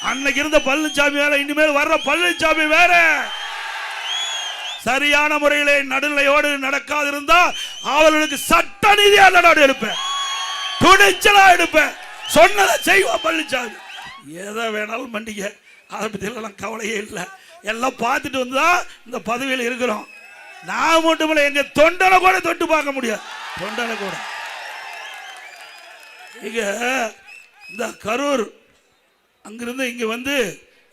அன்னைக்கு இருந்த பழனிசாமி வேற, இனிமேல் வர்ற பழனிசாமி வேற. சரியான முறையிலே நடுநிலையோடு நடக்காதிருந்தா அவர்களுக்கு சட்ட நீதியா நடவடிக்கை எடுப்பேன், துணிச்சலா எடுப்பேன். சொன்னதை செய்வோம் பழனிசாமி. எதை வேணாலும் மண்டிக்க, அதை பத்தி எல்லாம் கவலையே இல்லை. எல்லாம் பார்த்துட்டு வந்துதான் இந்த பதவியில் இருக்கிறோம். நான் மட்டும் இல்லை, எங்க தொண்டனை கூட தொட்டு பார்க்க முடியாது. தொண்டனை கூட இங்க இந்த கரூர் அங்கிருந்து இங்க வந்து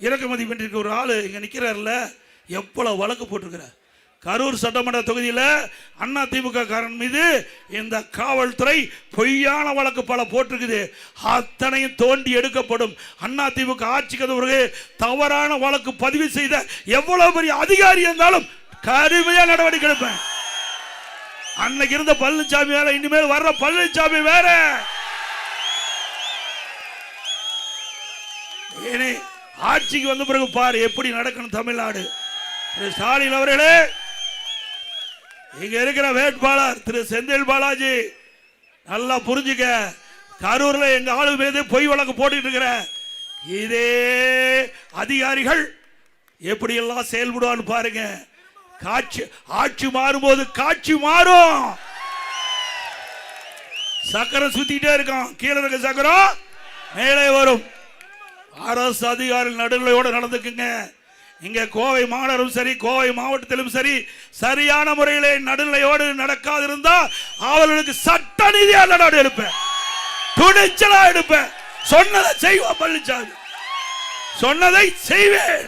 இறக்குமதி பண்ணிருக்க ஒரு ஆளு இங்க நிக்கிறார்ல, எவ்வளவு வழக்கு போட்டிருக்கிறார். கரூர் சட்டமன்ற தொகுதியில் அண்ணா திமுக காரன் மீது இந்த காவல்துறை பொய்யான வழக்கு பல போட்டிருக்குது. அத்தனையும் தோண்டி எடுக்கப்படும். அண்ணா திமுக ஆட்சிக்கு பிறகு தவறான வழக்கு பதிவு செய்த எவ்வளவு பெரிய அதிகாரி இருந்தாலும் கடுமையா நடவடிக்கை எடுப்பேன். அன்னைக்கு இருந்த பழனிசாமி வேற, இனிமேல் வர்ற பழனிசாமி வேற. ஆட்சிக்கு வந்த பிறகு பாரு எப்படி நடக்கணும் தமிழ்நாடு. ஸ்டாலின் அவர்களே, இங்க இருக்கிற வேட்பாளர் திரு செந்தில் பாலாஜி நல்லா புரிஞ்சுக்க. கரூர்ல எங்க ஆளு மீது பொய் வழக்கு போட்டுட்டு இருக்கிற இதே அதிகாரிகள் எப்படி எல்லாம் செயல்படுவான்னு பாருங்க. ஆட்சி மாறும்போது காட்சி மாறும். சக்கரம் சுத்திட்டே இருக்கும், கீழே இருக்க சக்கரம் மேலே வரும். அரசு அதிகாரிகள் நடுநிலையோடு நடந்துக்குங்க. இங்க கோவை மாநகரும் சரி, கோவை மாவட்டத்திலும் சரி, சரியான முறையிலே நடுநிலையோடு நடக்காதிருந்தா அவர்களுக்கு சட்ட நீதியா நடவடிக்கை எடுப்பேன், துணிச்சலா எடுப்பேன். சொன்னதை செய்வோம் பழனிசாமி, சொன்னதை செய்வேன்.